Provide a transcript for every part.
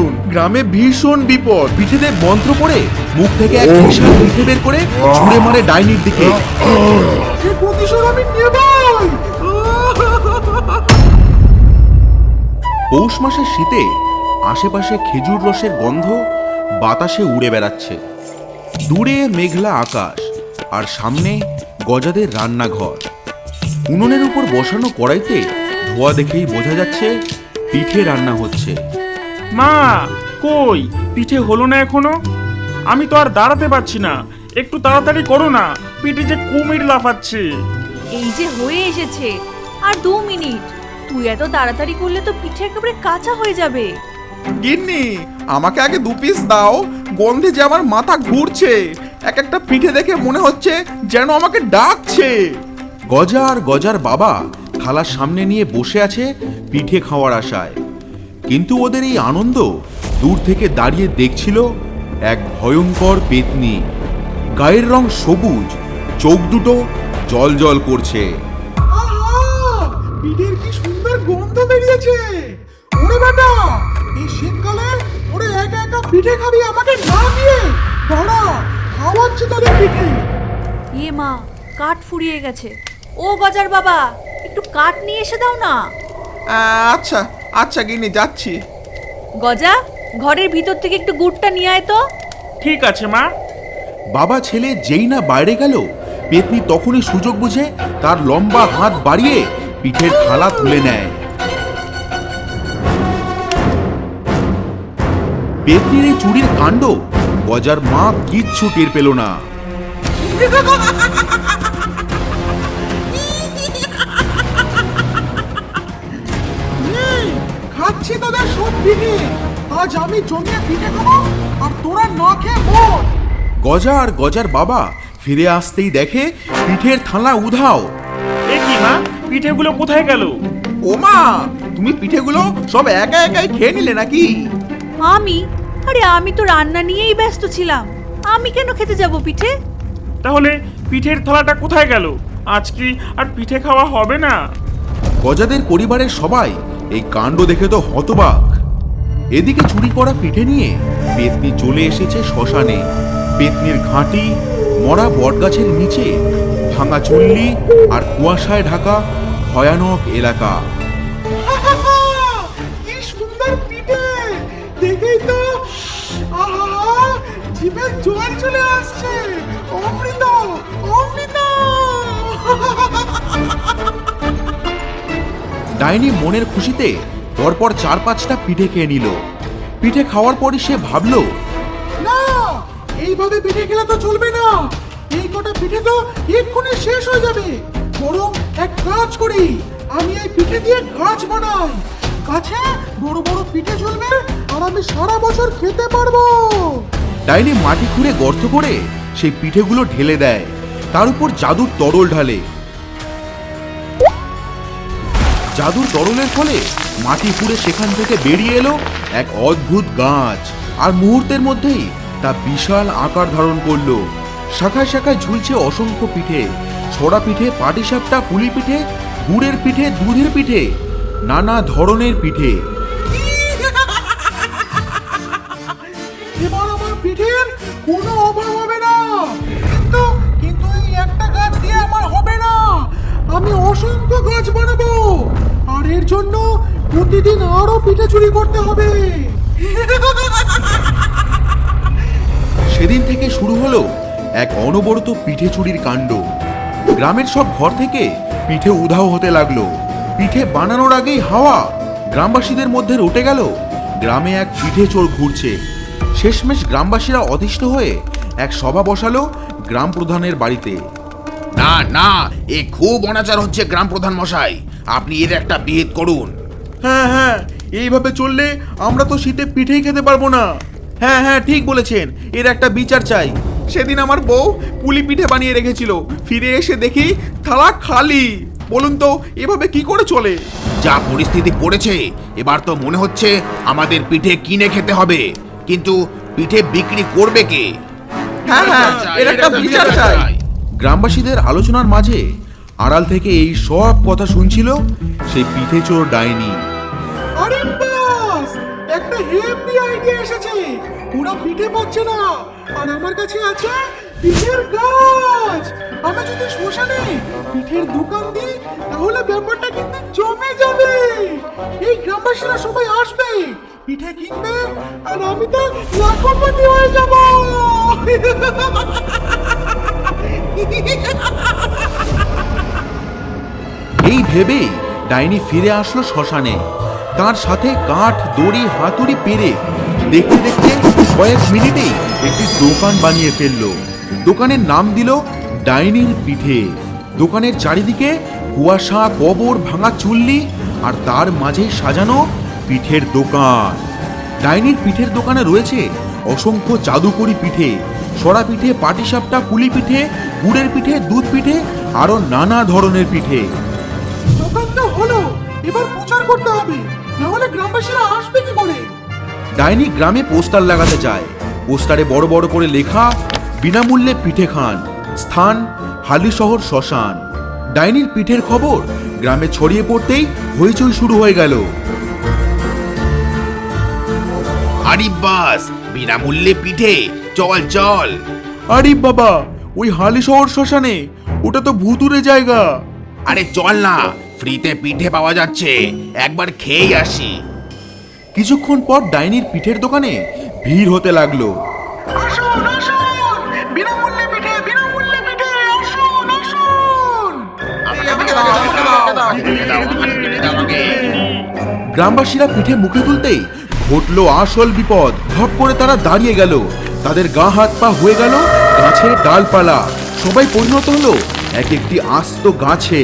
করুন, গ্রামে ভীষণ বিপদ। পিঠেতে মন্ত্র পড়ে মুখ থেকে এক বিশাল পিঠে বের করে ছুঁড়ে মারে ডাইনির দিকে। প্রতিশোধ আমি নেবই। পৌষ মাসের শীতে আশেপাশে খেজুর রসের গন্ধ বাতাসে উড়ে বেড়াচ্ছে। দূরে মেঘলা আকাশ, আর সামনে গজাদের রান্নাঘর। উনুনের উপর বসানো কড়াইতে ধোয়া দেখেই বোঝা যাচ্ছে পিঠে রান্না হচ্ছে। মা কই পিঠে হলো না এখনো? আমি তো আর দাঁড়াতে পারছি না, একটু তাড়াতাড়ি করো না, পিঠে যে কুমির লাফাচ্ছে। এই যে হয়ে এসেছে, আর 2 মিনিট। তুই এত তাড়াতাড়ি করলে তো পিঠে একেবারে কাঁচা হয়ে যাবে। গিন্নি, আমাকে আগে 2 পিস দাও। গন্ধে যে আমার মাথা ঘুরছে। এক একটা পিঠে দেখে মনে হচ্ছে যেন আমাকে ডাকছে। গজা আর গজার বাবা থালার সামনে নিয়ে বসে আছে পিঠে খাওয়ার আশায়। কিন্তু ওদের এই আনন্দ দূর থেকে দাঁড়িয়ে দেখছিল এক ভয়ঙ্কর পেতনি। গায়ের রং সবুজ, চোখ দুটো জল জল করছে। পিঠের কি সুন্দর গন্ধ বেরিয়েছে। ওরে বেটা, এই শীতকালে ওরে একা একা পিঠে খাবি আমাকে না দিয়ে? দাঁড়া, খাওয়াচ্ছি তোদের পিঠে। এ মা, কাঠ ফুরিয়ে গেছে। ও গজার বাবা, একটু কাঠ নিয়ে এসে দাও না। আচ্ছা আচ্ছা গিন্নি, যাচ্ছি। গজা, ঘরের ভিতর থেকে একটু গুড়টা নিয়ে আয় তো। ঠিক আছে মা। বাবা ছেলে যেই না বাইরে গেল, পেতনি তখনই সুযোগ বুঝে তার লম্বা হাত বাড়িয়ে পিঠের থালা তুলে নেয়। পেতনির এই চুরির কাণ্ড গজার মা কিচ্ছু টের পেল না। খাচ্ছি তোদের সব পিঠে। আজ আমি জমিয়ে পিঠে খাবো আর তোরা না খেয়ে মর। গজা আর গজার বাবা ফিরে আসতেই দেখে পিঠের থালা উধাও। এ কি মা, পিঠেগুলো কোথায় গেল? ও মা, তুমি পিঠেগুলো সব একা একাই খেয়ে নিলে নাকি? আমি তো রান্না নিয়েই ব্যস্ত ছিলাম। আমি কেন খেতে যাব পিঠে? তাহলে পিঠের থালাটা কোথায় গেল? আজ কি আর পিঠে খাওয়া হবে না? গজাদের পরিবারের সবাই এই কাণ্ড দেখে তো হতবাক। এদিকে চুরি করা পিঠে নিয়ে পেতনি চলে এসেছে শ্মশানে। পেতনির ঘাঁটি, মরা বটগাছের নিচে, ভাঙা চুল্লি আর কুয়াশায় ঢাকা ভয়ানক এলাকা। কি সুন্দর পিঠে, দেখেই তো জিভে জল চলে আসছে। অমৃত, অমৃত। ডাইনি মনের খুশিতে পরপর 4-5টা পিঠে খেয়ে নিল। পিঠে খাওয়ার পরই সে ভাবল, না, এইভাবে পিঠে খেলে তো চলবে না। এই কটা পিঠে তো এক্ষুনি শেষ হয়ে যাবে। বরং এক কাজ করি, আমি এই পিঠে দিয়ে গাছ বানাই। গাছে বড় বড় পিঠে ঝুলবে আর আমি সারা বছর খেতে পারবো। ডাইনি মাটি খুঁড়ে গর্ত করে সেই পিঠেগুলো ঢেলে দেয়। তার উপর জাদুর তরল ঢালে। জাদুর তরলের ফলে মাটি ফুঁড়ে সেখান থেকে বেরিয়ে এলো এক অদ্ভুত গাছ। আর মুহূর্তের মধ্যেই তা বিশাল আকার ধারণ করলো। শাখায় শাখায় ঝুলছে অসংখ্য পিঠে। ছড়া পিঠে, পাটিসাপটা, পুলি পিঠে, গুড়ের পিঠে, দুধের পিঠে, নানা ধরনের পিঠে। এবার আমার পিঠের কোনো অভাব হবে না। কিন্তু কিন্তু এই একটা গাছ দিয়ে আমার হবে না। আমি অসংখ্য গাছ বানাবো, আর এর জন্য প্রতিদিন আরো পিঠে চুরি করতে হবে। সেদিন থেকে শুরু হলো এক অনবরত পিঠে চুরির কাণ্ড। গ্রামের সব ঘর থেকে পিঠে উধাও হতে লাগলো। পিঠে বানানোর আগেই হাওয়া গ্রামবাসীদের মধ্যে রটে গেল গ্রামে এক পিঠে চোর ঘুরছে। শেষমেশ গ্রামবাসীরা অতিষ্ঠ হয়ে এক সভা বসালো গ্রাম প্রধানের বাড়িতে। না না, এ খুব অনাচার হচ্ছে গ্রাম প্রধান মশাই, আপনি এর একটা বিহিত করুন। হ্যাঁ হ্যাঁ, এইভাবে চললে আমরা তো শীতে পিঠেই খেতে পারবো না। হ্যাঁ হ্যাঁ, ঠিক বলেছেন, এর একটা বিচার চাই। সেদিন আমার বউ পুলি পিঠে বানিয়ে রেখেছিল, ফিরে এসে দেখি থালা খালি। বলুন তো এভাবে কি করে চলে? যা পরিস্থিতি পড়েছে, এবার তো মনে হচ্ছে আমাদের পিঠে কিনে খেতে হবে। কিন্তু পিঠে বিক্রি করবে কে? হ্যাঁ হ্যাঁ, এর একটা বিচার চাই। গ্রামবাসীদের আলোচনার মাঝে আড়াল থেকে এই সব কথা শুনছিল সেই পিঠে চোর ডাইনি। আরে বাস, একটা হেভি আইডিয়া এসেছে। ওরা পিঠে পাচ্ছে না, আর আমার কাছে আছে পিঠের গাছ। আমি যদি শ্মশানে পিঠের দোকান দিই তাহলে ব্যাপারটা কিন্তু জমে যাবে। এই গ্রামবাসীরা সবাই আসবে, পিঠে কিনবে, আর আমি তো লাখপতি হয়ে যাব। এই ভেবেই ডাইনি ফিরে আসলো শ্মশানে। তার সাথে কাঠ, দড়ি, হাতুড়ি পেরে দেখতে দেখতে কয়েক মিনিটেই একটি দোকান বানিয়ে ফেললো। দোকানের নাম দিল ডাইনির পিঠে। দোকানের চারিদিকে কুয়াশা, কবর, ভাঙা চুল্লি, আর তার মাঝে সাজানো পিঠের দোকান। ডাইনির পিঠের দোকানে রয়েছে অসংখ্য জাদুকরি পিঠে, সরা পিঠে, পাটিসাপটা, পুলি পিঠে, গুড়ের পিঠে, দুধ পিঠে, আরো নানা ধরনের পিঠে। দোকান তো হলো, এবার প্রচার করতে হবে, না হলে গ্রামবাসীরা আসবে কি করে? ডাইনি গ্রামে পোস্টার লাগাতে চায়। পোস্টারে বড় বড় করে লেখা, বিনামূল্যে পিঠে খান, স্থান হালিশহর শ্মশান। ডাইনির পিঠের খবর গ্রামে ছড়িয়ে পড়তেই হইচই শুরু হয়ে গেল। আরে বাস, বিনামূল্যে পিঠে, চল চল। আরে বাবা, ওই হালিশহর শ্মশানে? ওটা তো ভুতুরে জায়গা। আরে চল না, ফ্রিতে পিঠে পাওয়া যাচ্ছে, একবার খেয়েই আসি। কিছুক্ষণ পর ডাইনির পিঠের দোকানে ভিড় হতে লাগলো। আসুন আসুন, বিনামূল্যে পিঠে, বিনামূল্যে পিঠে, আসুন আসুন। গ্রামবাসীরা পিঠে মুখে তুলতেই ঘটলো আসল বিপদ। ধপ করে তারা দাঁড়িয়ে গেল, তাদের গা হাত পা হয়ে গেল গাছের ডালপালা। সবাই পরিণত হলো এক একটি আস্ত গাছে।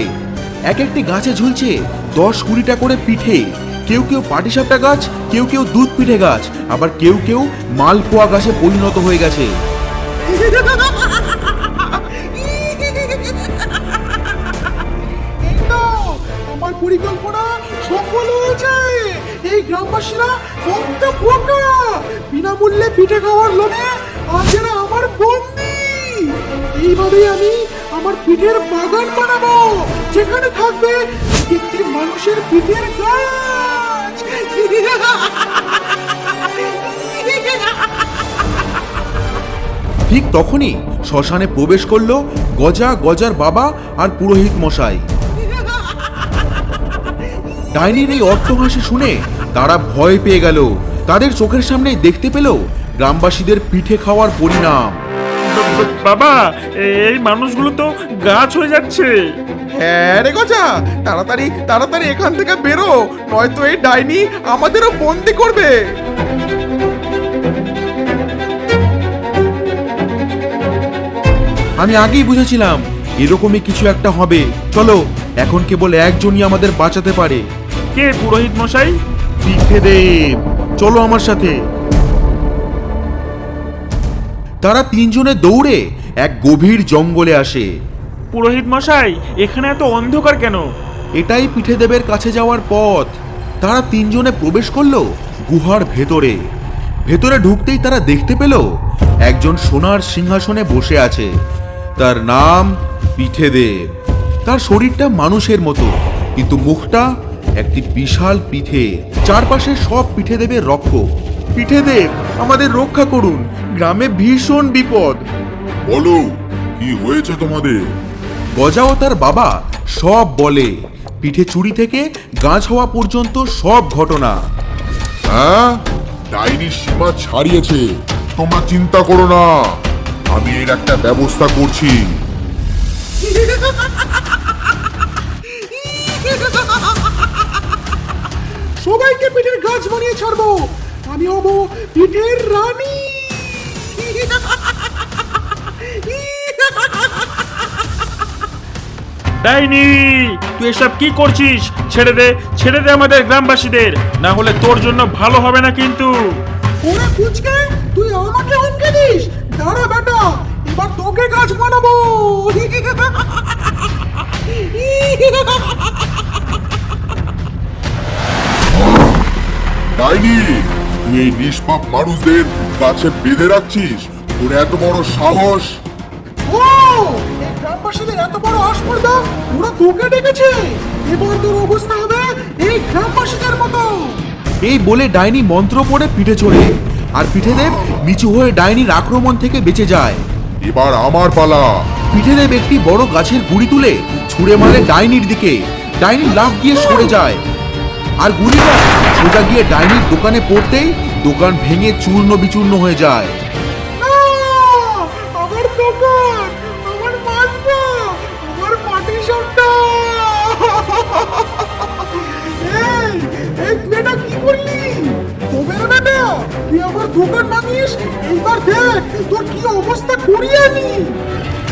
এক একটি গাছে ঝুলছে 10-20টা করে পিঠে। কেউ কেউ পাটিসাপটা গাছ, কেউ কেউ দুধ পিঠে গাছ, আবার কেউ কেউ মালপোয়া গাছে পরিণত হয়ে গেছে। এই তো আমার পরিকল্পনা সফল হয়েছে। এই গ্রামবাসীরা কত বোকা, বিনামূল্যে পিঠে খাওয়ার লোভে আজ এরা আমার বন্দি। এইভাবেই আমি আমার পিঠের বাগান বানাবো, যেখানে থাকবে একটি মানুষের পিঠের গাছ। ঠিক তখনই শ্মশানে প্রবেশ করলো গজা, গজার বাবা আর পুরোহিত মশাই। ডাইনির এই অট্টহাসি শুনে তারা ভয় পেয়ে গেল। তাদের চোখের সামনেই দেখতে পেল গ্রামবাসীদের পিঠে খাওয়ার পরিণাম। বাবা, এই মানুষগুলো তো গাছ হয়ে যাচ্ছে। হ্যাঁ রে গজা, তাড়াতাড়ি তাড়াতাড়ি এখান থেকে বেরো, নয়তো এই ডাইনি আমাদেরও বন্দি করবে। আমি আগেই বুঝেছিলাম এরকমই কিছু একটা হবে। চলো, এখন কেবল একজনই আমাদের বাঁচাতে পারে। কে পুরোহিত মশাই? পিঠে দেব, চলো আমার সাথে। তারা তিনজনে দৌড়ে এক গভীর জঙ্গলে আসে। পুরোহিত মশাই, এখানে এত অন্ধকার কেন? এটাই পিঠে দেবের কাছে যাওয়ার পথ। তারা তিনজনে প্রবেশ করলো গুহার ভেতরে। ভেতরে ঢুকতেই তারা দেখতে পেল একজন সোনার সিংহাসনে বসে আছে। তার নাম পিঠে দেব। তার শরীরটা মানুষের মতো, কিন্তু মুখটা একটি বিশাল পিঠে। চারপাশে সব পিঠে দেবের রক্ষক। পিঠে দেব, আমাদের রক্ষা করুন, গ্রামে ভীষণ বিপদ। বলো, কি হয়েছে তোমাদের? গজা ও তার বাবা সব বলে, পিঠে চুরি থেকে গাছ হওয়া পর্যন্ত সব ঘটনা। হ্যাঁ, ডাইনির সীমা ছাড়িয়েছে, তোমরা চিন্তা করো না, আমি এর একটা ব্যবস্থা করছি। সবাইকে পিঠের গাছ বানিয়ে ছাড়বো, আমি হব পিঠের রানী। ডাইনি, তুই এসব কি করছিস? ছেড়ে দে, ছেড়ে দে আমাদের গ্রামবাসীদের, না হলে তোর জন্য ভালো হবে না কিন্তু। ওরে পুচকে, তুই আমাকে হুমকি দিস? দাঁড়া বেটা, এবার তোকে গাছ বানাবো। ডাইনি, তুই এই নিষ্পাপ মানুষদের গাছে বেঁধে রাখছিস? তোর এত বড় সাহস! ও, এই গ্রামবাসীদের এত বড় আসপর্দা, ওরা তোকে ডেকেছে। এবার তোর অবস্থা হবে এই গ্রামবাসীদের মতো। এই বলে ডাইনি মন্ত্র পড়ে পিঠে চড়ে, আর পিঠেদেব নিচু হয়ে ডাইনির আক্রমণ থেকে বেঁচে যায়। এবার আমার পালা। পিঠেদেব একটি বড় গাছের গুড়ি তুলে ছুঁড়ে মারে ডাইনির দিকে। ডাইনি লাফ দিয়ে সরে যায়, আর গুড়িটা সোজা গিয়ে ডাইনির দোকানে পড়তেই দোকান ভেঙে চূর্ণ বিচূর্ণ হয়ে যায়। আমার দোকান, আমার মালপা, আমার পাটি সাপটা। এই তুই এটা কি করলি? তবে বেটা, তুই আমার দোকান ভাঙিস, এইবার দেখ তোর কি অবস্থা করিয়ে আনি।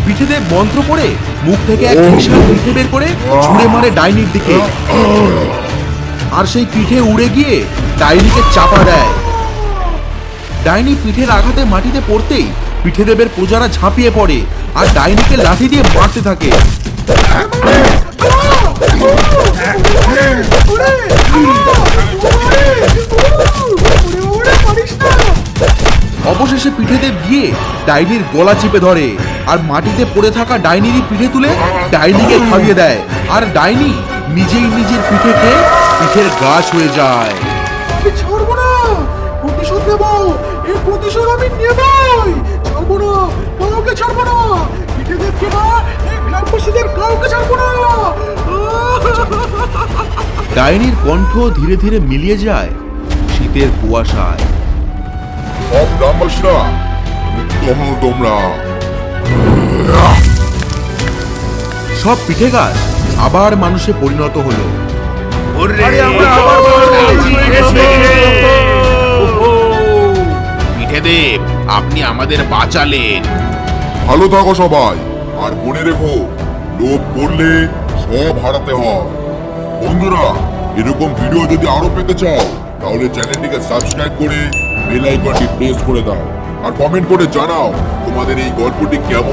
পিঠেদেব মন্ত্র পড়ে মুখ থেকে এক বিশাল পিঠে বের করে ছুঁড়ে মারে ডাইনির দিকে, আর সেই পিঠে উড়ে গিয়ে ডাইনিকে চাপা দেয়। ডাইনি পিঠের আঘাতে মাটিতে পড়তেই পিঠেদেবের প্রজারা ঝাঁপিয়ে পড়ে আর ডাইনিকে লাঠি দিয়ে মারতে থাকে। অবশেষে পিঠেদেব গিয়ে ডাইনির গলা চেপে ধরে আর মাটিতে পড়ে থাকা ডাইনিরই পিঠে তুলে ডাইনিকে খাইয়ে দেয়, আর ডাইনি নিজেই নিজের পিঠে খেয়ে পিঠের গাছ হয়ে যায়। আমি ছাড়বো না, প্রতিশোধ নেব, এই প্রতিশোধ আমি নেবই। ছাড়বো না, কাউকে ছাড়বো না, পিঠেদেবকে না, এই গ্রামবাসীদের কাউকে ছাড়বো না। ডাইনির কণ্ঠ ধীরে ধীরে মিলিয়ে যায় শীতের কুয়াশায়। সব গ্রামবাসীরা মুক্ত হও তোমরা। সব পিঠে গাছ আবার মানুষে পরিণত হলো। পিঠেদেব, আপনি আমাদের বাঁচালেন। ভালো থাকো সবাই, আর মনে রেখো, লোভ করলে সব হারাতে হয়। বন্ধুরা, এরকম ভিডিও যদি আরো পেতে চাও তাহলে চ্যানেলটিকে সাবস্ক্রাইব করে বেল আইকনটি প্রেস করে দাও, আর কমেন্ট করে জানাও তোমাদের এই গল্পটি কেমন